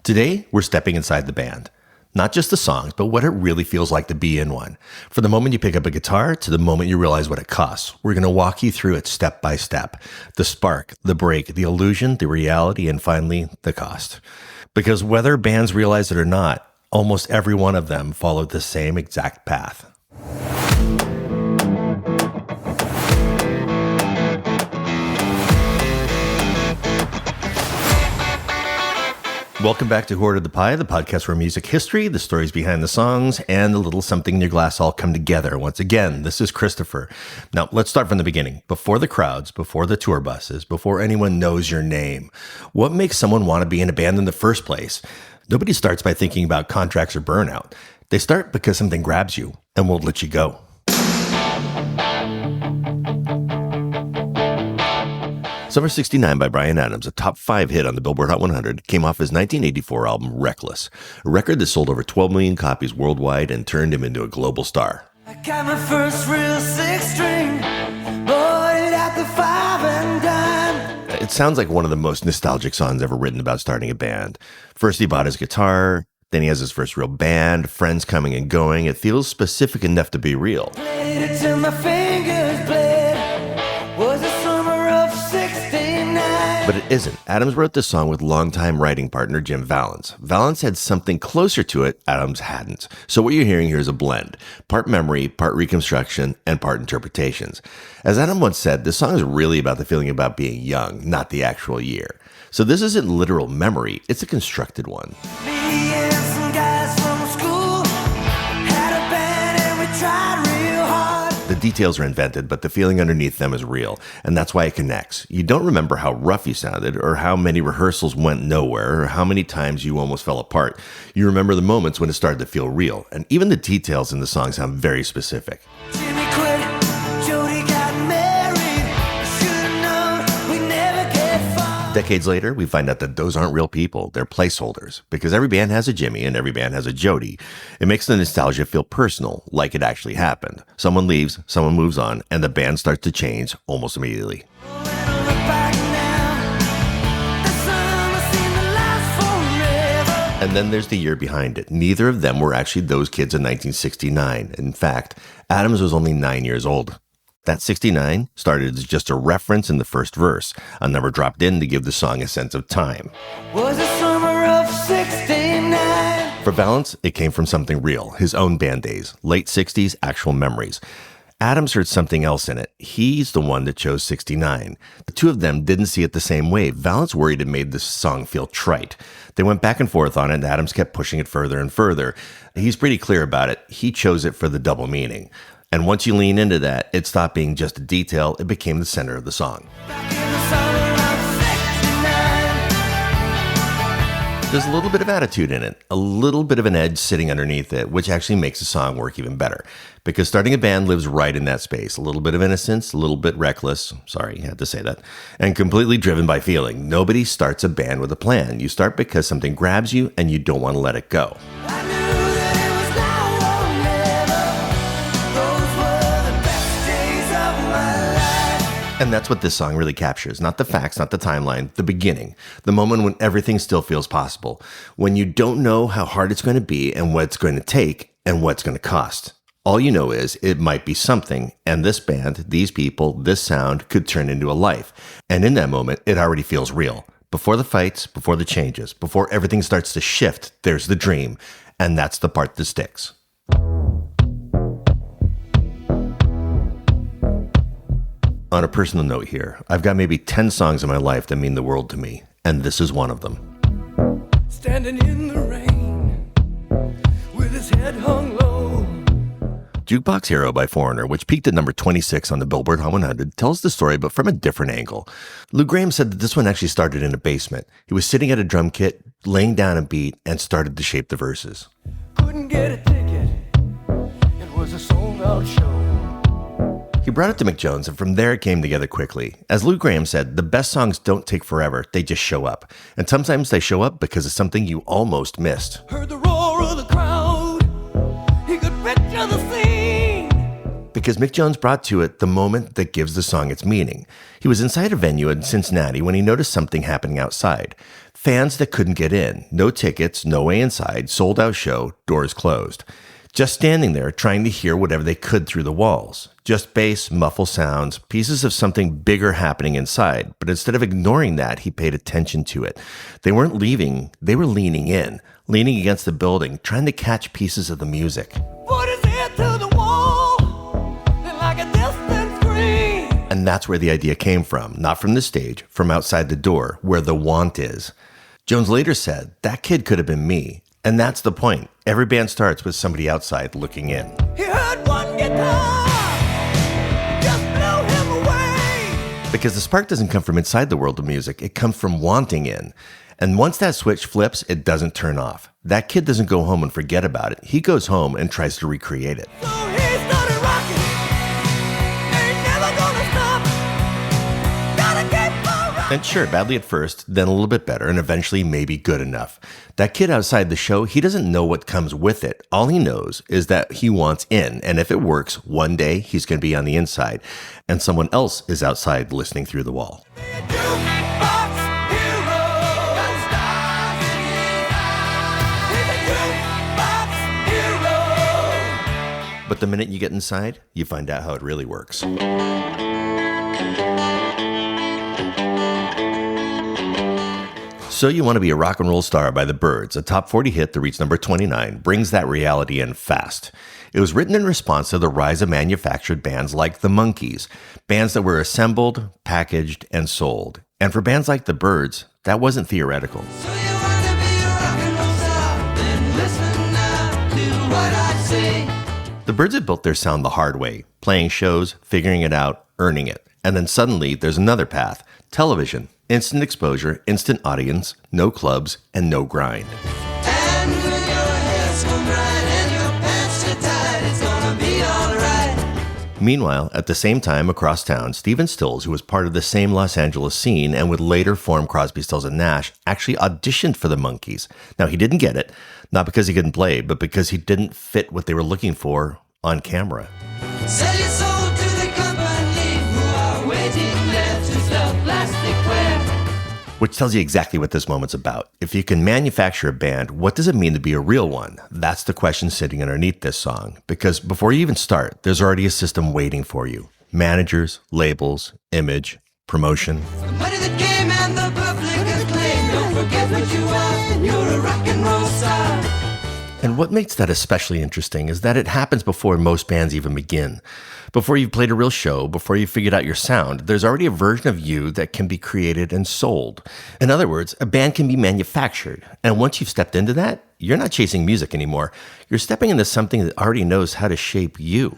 Today, we're stepping inside the band. Not just the songs, but what it really feels like to be in one. From the moment you pick up a guitar to the moment you realize what it costs. We're going to walk you through it step by step. The spark, the break, the illusion, the reality, and finally, the cost. Because whether bands realize it or not, almost every one of them followed the same exact path. Welcome back to Chord the Pie, the podcast where music history, the stories behind the songs, and a little something in your glass all come together. Once again, this is Christopher. Now, let's start from the beginning. Before the crowds, before the tour buses, before anyone knows your name, what makes someone want to be in a band in the first place? Nobody starts by thinking about contracts or burnout. They start because something grabs you and won't let you go. Summer 69 by Bryan, a top 5 hit on the Billboard Hot 100, came off his 1984 album Reckless, a record that sold over 12 million copies worldwide and turned him into a global star. I got my first real 6-string, bought it at the 5 and dime. It sounds like one of the most nostalgic songs ever written about starting a band. First he bought his guitar, then he has his first real band, friends coming and going. It feels specific enough to be real. Played it till my fingers bled, was the summer of 69. But it isn't. Adams wrote this song with longtime writing partner Jim Vallance. Vallance had something closer to it Adams hadn't. So what you're hearing here is a blend. Part memory, part reconstruction, and part interpretations. As Adam once said, this song is really about the feeling about being young, not the actual year. So this isn't literal memory, it's a constructed one. Me and some guys from school had a band and we tried real hard. The details are invented, but the feeling underneath them is real, and that's why it connects. You don't remember how rough you sounded, or how many rehearsals went nowhere, or how many times you almost fell apart. You remember the moments when it started to feel real, and even the details in the song sound very specific. Jimmy quit, Jody got married. Should've known we never get far. Decades later, we find out that those aren't real people. They're placeholders. Because every band has a Jimmy and every band has a Jody. It makes the nostalgia feel personal, like it actually happened. Someone leaves, someone moves on, and the band starts to change almost immediately. When I look back now, the summer seemed to last forever. And then there's the year behind it. Neither of them were actually those kids in 1969. In fact, Adams was only 9 years old. That 69 started as just a reference in the first verse, a number dropped in to give the song a sense of time. Was the summer of 69. For Vallance, it came from something real, his own band days, late 60s actual memories. Adams heard something else in it. He's the one that chose 69. The two of them didn't see it the same way. Vallance worried it made the song feel trite. They went back and forth on it, and Adams kept pushing it further and further. He's pretty clear about it. He chose it for the double meaning. And once you lean into that, it stopped being just a detail. It became the center of the song. Back in the summer of 69. There's a little bit of attitude in it, a little bit of an edge sitting underneath it, which actually makes the song work even better. Because starting a band lives right in that space. A little bit of innocence, a little bit reckless. Sorry, I had to say that. And completely driven by feeling. Nobody starts a band with a plan. You start because something grabs you and you don't want to let it go. I knew that it was now or never. Those were the best days of my life. And that's what this song really captures. Not the facts, not the timeline, the beginning. The moment when everything still feels possible. When you don't know how hard it's going to be and what it's going to take and what it's going to cost. All you know is it might be something, and this band, these people, this sound could turn into a life. And in that moment, it already feels real. Before the fights, before the changes, before everything starts to shift, there's the dream. And that's the part that sticks. On a personal note here, I've got maybe 10 songs in my life that mean the world to me, and this is one of them. Standing in the rain, with his head hung low. Jukebox Hero by Foreigner, which peaked at number 26 on the Billboard Hot 100, tells the story but from a different angle. Lou Gramm said that this one actually started in a basement. He was sitting at a drum kit, laying down a beat, and started to shape the verses. Couldn't get a ticket, it was a sold-out show. He brought it to Mick Jones, and from there it came together quickly. As Lou Gramm said, the best songs don't take forever, they just show up. And sometimes they show up because of something you almost missed. Heard the roar of the crowd, he could picture the scene. because Mick Jones brought to it the moment that gives the song its meaning. He was inside a venue in Cincinnati when he noticed something happening outside. Fans that couldn't get in, no tickets, no way inside, sold out show, doors closed. Just standing there trying to hear whatever they could through the walls. Just bass, muffled sounds, pieces of something bigger happening inside. But instead of ignoring that, he paid attention to it. They weren't leaving, they were leaning in, leaning against the building, trying to catch pieces of the music. Put his head to the wall, and like a distant scream. And that's where the idea came from, not from the stage, from outside the door, where the want is. Jones later said, that kid could have been me. And that's the point. Every band starts with somebody outside looking in. He heard one guitar, just blew him away. Because the spark doesn't come from inside the world of music, it comes from wanting in. And once that switch flips, it doesn't turn off. That kid doesn't go home and forget about it. He goes home and tries to recreate it. So he started rocking, ain't never gonna stop. Gotta keep on rocking. And sure, badly at first, then a little bit better, and eventually maybe good enough. That kid outside the show, he doesn't know what comes with it. All he knows is that he wants in, and if it works, one day he's going to be on the inside, and someone else is outside listening through the wall. Be a jukebox hero. Got stars in his eyes. He's a jukebox hero. But the minute you get inside, you find out how it really works. So You Want to Be a Rock and Roll Star by the Byrds, a top 40 hit that reached number 29, brings that reality in fast. It was written in response to the rise of manufactured bands like the Monkees, bands that were assembled, packaged, and sold. And for bands like the Byrds, that wasn't theoretical. So you want to be a rock and roll star? Then listen now to what I say. The Byrds had built their sound the hard way, playing shows, figuring it out, earning it. And then suddenly there's another path, television. Instant exposure, instant audience, no clubs, and no grind. And when your hair's so bright and your pants are tight, it's gonna be alright. Meanwhile, at the same time across town, Stephen Stills, who was part of the same Los Angeles scene and would later form Crosby, Stills and Nash, actually auditioned for the Monkees. Now, he didn't get it, not because he couldn't play, but because he didn't fit what they were looking for on camera. Sell your soul to the company who are waiting there to sell plasticware. Which tells you exactly what this moment's about. If you can manufacture a band, what does it mean to be a real one? That's the question sitting underneath this song. Because before you even start, there's already a system waiting for you. Managers, labels, image, promotion. The money that came and the public acclaim. Don't forget what you are, you're a rock and roll star. And what makes that especially interesting is that it happens before most bands even begin. Before you've played a real show, before you've figured out your sound, there's already a version of you that can be created and sold. In other words, a band can be manufactured. And once you've stepped into that, you're not chasing music anymore. You're stepping into something that already knows how to shape you.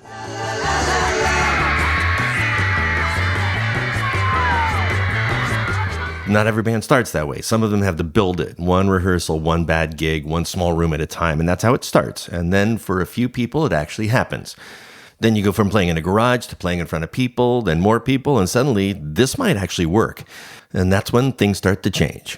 Not every band starts that way. Some of them have to build it. One rehearsal, one bad gig, one small room at a time, and that's how it starts. And then for a few people, it actually happens. Then you go from playing in a garage to playing in front of people, then more people, and suddenly this might actually work. And that's when things start to change.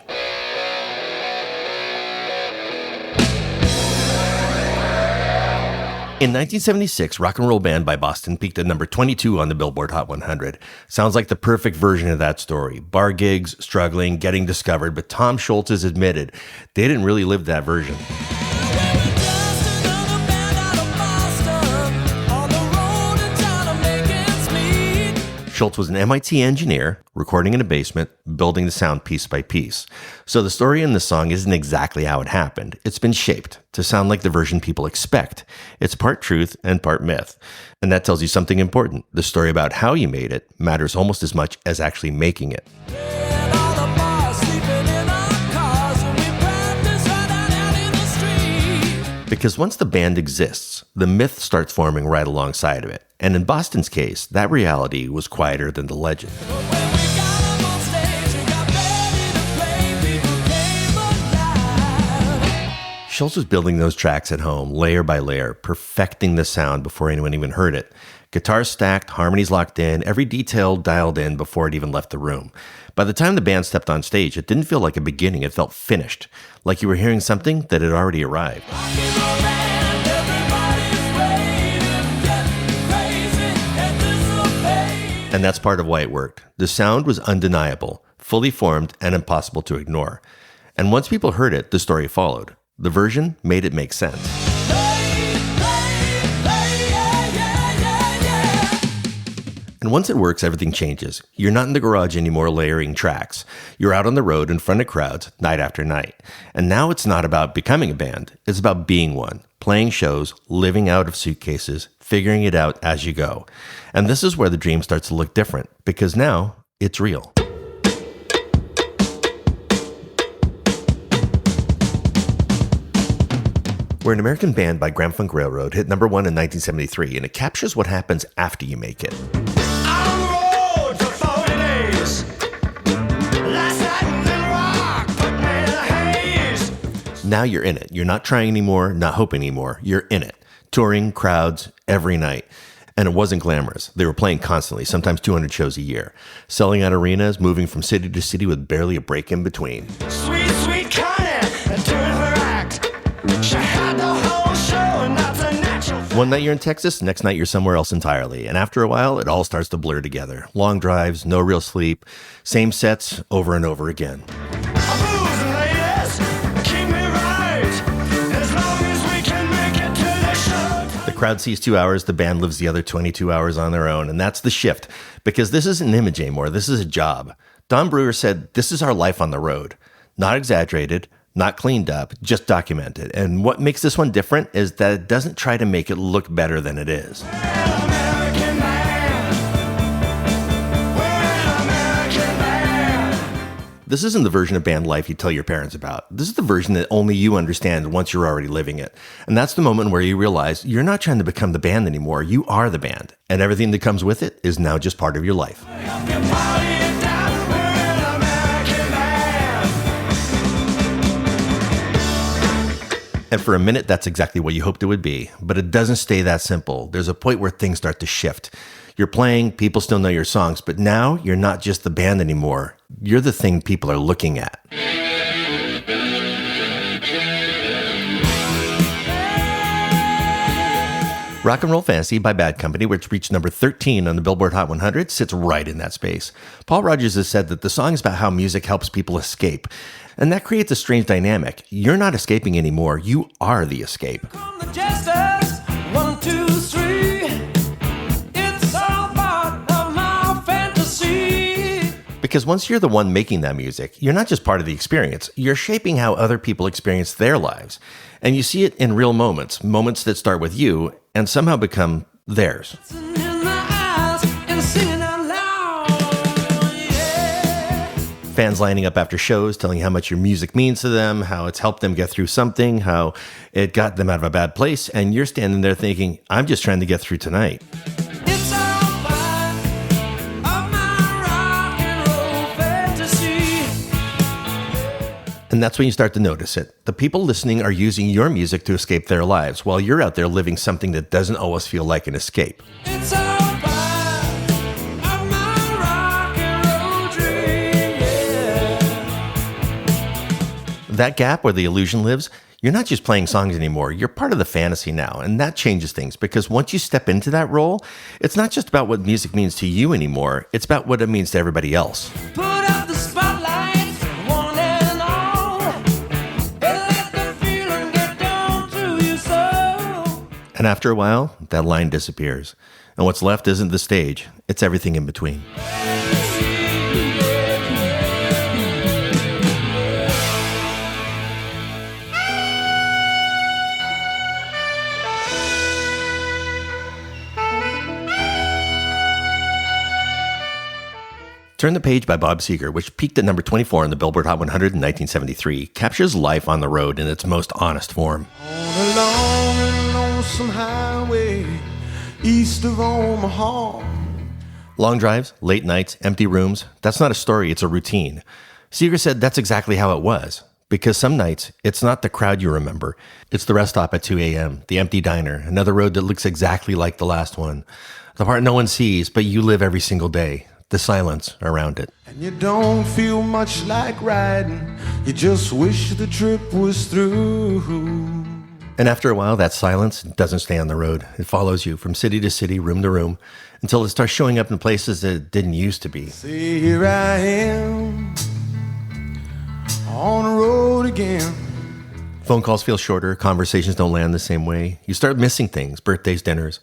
In 1976, Rock and Roll Band by Boston peaked at number 22 on the Billboard Hot 100. Sounds like the perfect version of that story. Bar gigs, struggling, getting discovered, but Tom Scholz has admitted they didn't really live that version. Scholz was an MIT engineer, recording in a basement, building the sound piece by piece. So the story in the song isn't exactly how it happened. It's been shaped to sound like the version people expect. It's part truth and part myth. And that tells you something important. The story about how you made it matters almost as much as actually making it. Because once the band exists, the myth starts forming right alongside of it. And in Boston's case, that reality was quieter than the legend. Scholz was building those tracks at home, layer by layer, perfecting the sound before anyone even heard it. Guitars stacked, harmonies locked in, every detail dialed in before it even left the room. By the time the band stepped on stage, it didn't feel like a beginning, it felt finished, like you were hearing something that had already arrived. And that's part of why it worked. The sound was undeniable, fully formed, and impossible to ignore. And once people heard it, the story followed. The version made it make sense. And once it works, everything changes. You're not in the garage anymore layering tracks. You're out on the road in front of crowds, night after night. And now it's not about becoming a band. It's about being one, playing shows, living out of suitcases, figuring it out as you go. And this is where the dream starts to look different, because now it's real. We're an American Band by Grand Funk Railroad hit number 1 in 1973, and it captures what happens after you make it. Now you're in it. You're not trying anymore, not hoping anymore. You're in it. Touring, crowds, every night. And it wasn't glamorous. They were playing constantly, sometimes 200 shows a year. Selling out arenas, moving from city to city with barely a break in between. Sweet, sweet Connie, doing her act. She had the whole show, and that's a natural. One night you're in Texas, next night you're somewhere else entirely. And after a while, it all starts to blur together. Long drives, no real sleep, same sets over and over again. The crowd sees 2 hours, the band lives the other 22 hours on their own, and that's the shift, because this isn't an image anymore, this is a job. Don Brewer said, "This is our life on the road. Not exaggerated, not cleaned up, just documented. And what makes this one different is that it doesn't try to make it look better than it is." This isn't the version of band life you tell your parents about. This is the version that only you understand once you're already living it. And that's the moment where you realize you're not trying to become the band anymore. You are the band. And everything that comes with it is now just part of your life. And for a minute, that's exactly what you hoped it would be. But it doesn't stay that simple. There's a point where things start to shift. You're playing, people still know your songs, but now you're not just the band anymore. You're the thing people are looking at. Rock and Roll Fantasy by Bad Company, which reached number 13 on the Billboard Hot 100, sits right in that space. Paul Rodgers has said that the song is about how music helps people escape. And that creates a strange dynamic. You're not escaping anymore. You are the escape. Because once you're the one making that music, you're not just part of the experience. You're shaping how other people experience their lives. And you see it in real moments, moments that start with you and somehow become theirs. Fans lining up after shows, telling how much your music means to them, how it's helped them get through something, how it got them out of a bad place, and you're standing there thinking, I'm just trying to get through tonight. And that's when you start to notice it. The people listening are using your music to escape their lives, while you're out there living something that doesn't always feel like an escape. That gap where the illusion lives, you're not just playing songs anymore, you're part of the fantasy now, and that changes things, because once you step into that role, it's not just about what music means to you anymore, it's about what it means to everybody else. Put up the spotlight, one and all, and let the feeling get down to your soul. And after a while, that line disappears, and what's left isn't the stage, it's everything in between. Turn the Page by Bob Seger, which peaked at number 24 on the Billboard Hot 100 in 1973, captures life on the road in its most honest form. On a long and lonesome highway east of Omaha. Long drives, late nights, empty rooms, that's not a story, it's a routine. Seger said that's exactly how it was. Because some nights, it's not the crowd you remember. It's the rest stop at 2 a.m., the empty diner, another road that looks exactly like the last one. The part no one sees, but you live every single day. The silence around it. And you don't feel much like riding. You just wish the trip was through. And after a while, that silence doesn't stay on the road. It follows you from city to city, room to room, until it starts showing up in places that it didn't used to be. See, here I am on the road again. Phone calls feel shorter, conversations don't land the same way. You start missing things, birthdays, dinners,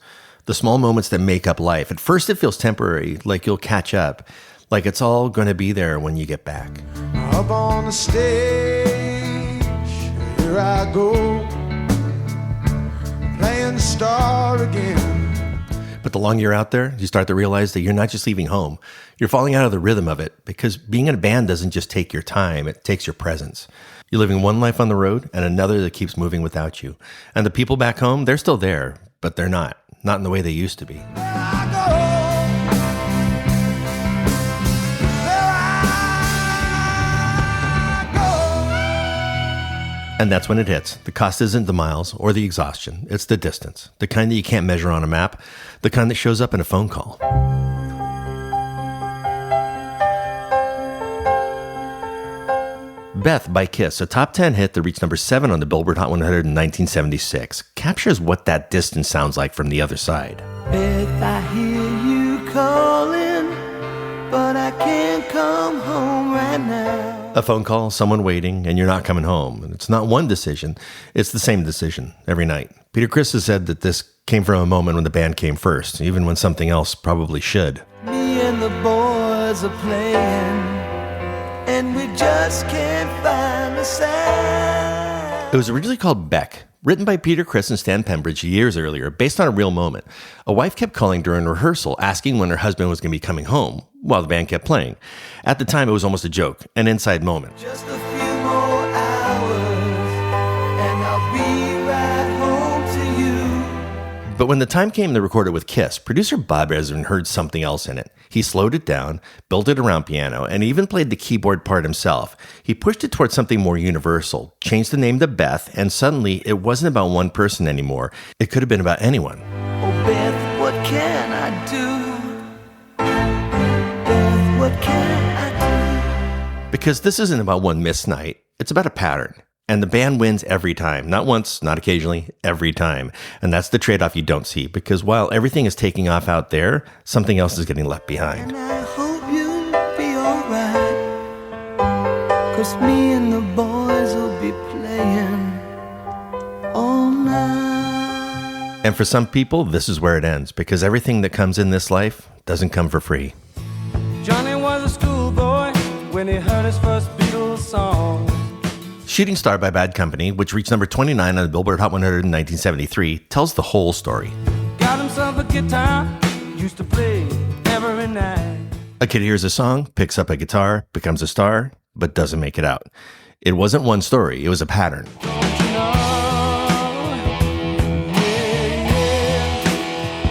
the small moments that make up life. At first, it feels temporary, like you'll catch up, like it's all going to be there when you get back. Up on the stage, here I go, playing the star again. But the longer you're out there, you start to realize that you're not just leaving home. You're falling out of the rhythm of it, because being in a band doesn't just take your time, it takes your presence. You're living one life on the road and another that keeps moving without you. And the people back home, they're still there, but they're not in the way they used to be. And that's when it hits. The cost isn't the miles or the exhaustion. It's the distance. The kind that you can't measure on a map. The kind that shows up in a phone call. Beth by Kiss, a top 10 hit that reached number 7 on the Billboard Hot 100 in 1976, captures what that distance sounds like from the other side. Beth, I hear you calling, but I can't come home right now. A phone call, someone waiting, and you're not coming home. And it's not one decision, it's the same decision every night. Peter Criss has said that this came from a moment when the band came first, even when something else probably should. Me and the boys are playing, and we just can't find a sound. It was originally called Beck, written by Peter Criss and Stan Pembridge years earlier, based on a real moment. A wife kept calling during rehearsal, asking when her husband was going to be coming home, while the band kept playing. At the time, it was almost a joke, an inside moment. Just a few more hours, and I'll be right home to you. But when the time came to record it with Kiss, producer Bob Ezrin heard something else in it. He slowed it down, built it around piano, and even played the keyboard part himself. He pushed it towards something more universal, changed the name to Beth, and suddenly it wasn't about one person anymore. It could have been about anyone. Oh, Beth, what can I do? Beth, what can I do? Because this isn't about one missed night, it's about a pattern. And the band wins every time. Not once, not occasionally, every time. And that's the trade-off you don't see, because while everything is taking off out there, something else is getting left behind. And I hope you'll be alright, 'cause me and the boys will be playing all night. And for some people, this is where it ends, because everything that comes in this life doesn't come for free. Johnny was a schoolboy when he heard his first Beatles song. Shooting Star by Bad Company, which reached number 29 on the Billboard Hot 100 in 1973, tells the whole story. Got himself a guitar, used to play every night. A kid hears a song, picks up a guitar, becomes a star, but doesn't make it out. It wasn't one story, it was a pattern. Don't you know? Yeah, yeah.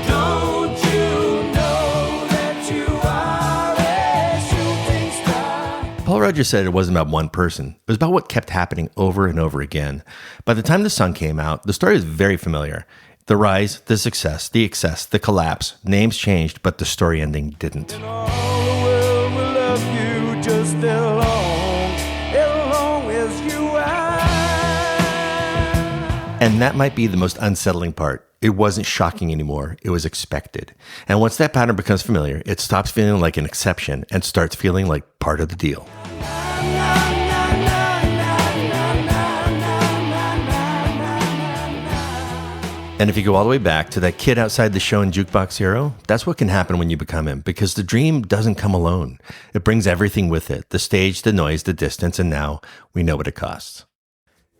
Don't you know that you are a shooting star? Paul Rodgers said it wasn't about one person. It was about what kept happening over and over again. By the time the song came out, the story was very familiar. The rise, the success, the excess, the collapse. Names changed, but the story ending didn't. All the world will love you just as long as you are. And that might be the most unsettling part. It wasn't shocking anymore. It was expected. And once that pattern becomes familiar, it stops feeling like an exception and starts feeling like part of the deal. And if you go all the way back to that kid outside the show in Jukebox Hero, that's what can happen when you become him, because the dream doesn't come alone. It brings everything with it, the stage, the noise, the distance, and now we know what it costs.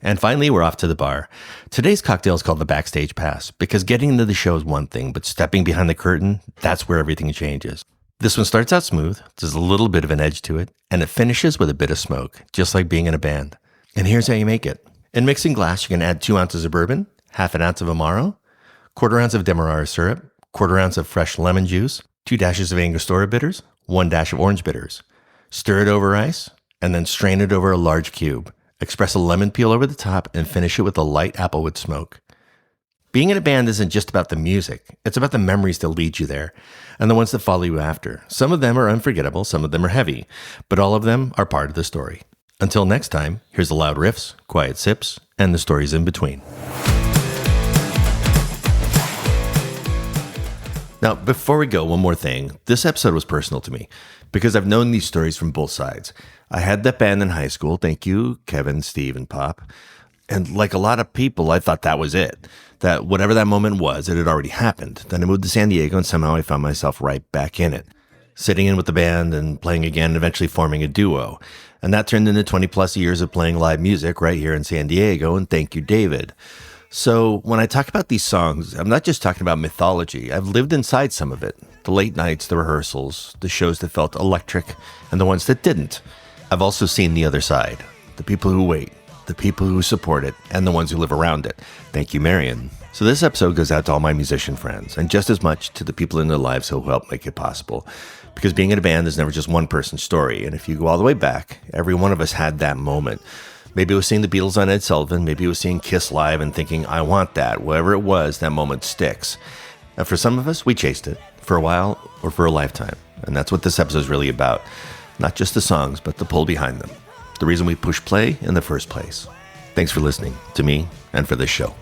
And finally, we're off to the bar. Today's cocktail is called the Backstage Pass, because getting into the show is one thing, but stepping behind the curtain, that's where everything changes. This one starts out smooth, there's a little bit of an edge to it, and it finishes with a bit of smoke, just like being in a band. And here's how you make it. In mixing glass, you can add 2 ounces of bourbon, half an ounce of Amaro, 1/4 ounce of Demerara syrup, 1/4 ounce of fresh lemon juice, 2 dashes of Angostura bitters, 1 dash of orange bitters. Stir it over ice, and then strain it over a large cube. Express a lemon peel over the top, and finish it with a light applewood smoke. Being in a band isn't just about the music. It's about the memories that lead you there, and the ones that follow you after. Some of them are unforgettable, some of them are heavy, but all of them are part of the story. Until next time, here's the loud riffs, quiet sips, and the stories in between. Now, before we go, one more thing. This episode was personal to me because I've known these stories from both sides. I had that band in high school. Thank you, Kevin, Steve, and Pop. And like a lot of people, I thought that was it. That whatever that moment was, it had already happened. Then I moved to San Diego and somehow I found myself right back in it. Sitting in with the band and playing again, and eventually forming a duo. And that turned into 20 plus years of playing live music right here in San Diego. And thank you, David. So when I talk about these songs, I'm not just talking about mythology. I've lived inside some of it. The late nights, the rehearsals, the shows that felt electric, and the ones that didn't. I've also seen the other side. The people who wait, the people who support it, and the ones who live around it. Thank you, Marion. So this episode goes out to all my musician friends, and just as much to the people in their lives who help make it possible. Because being in a band is never just one person's story. And if you go all the way back, every one of us had that moment. Maybe it was seeing the Beatles on Ed Sullivan. Maybe it was seeing Kiss live and thinking, I want that. Whatever it was, that moment sticks. And for some of us, we chased it for a while or for a lifetime. And that's what this episode is really about. Not just the songs, but the pull behind them. The reason we push play in the first place. Thanks for listening to me and for this show.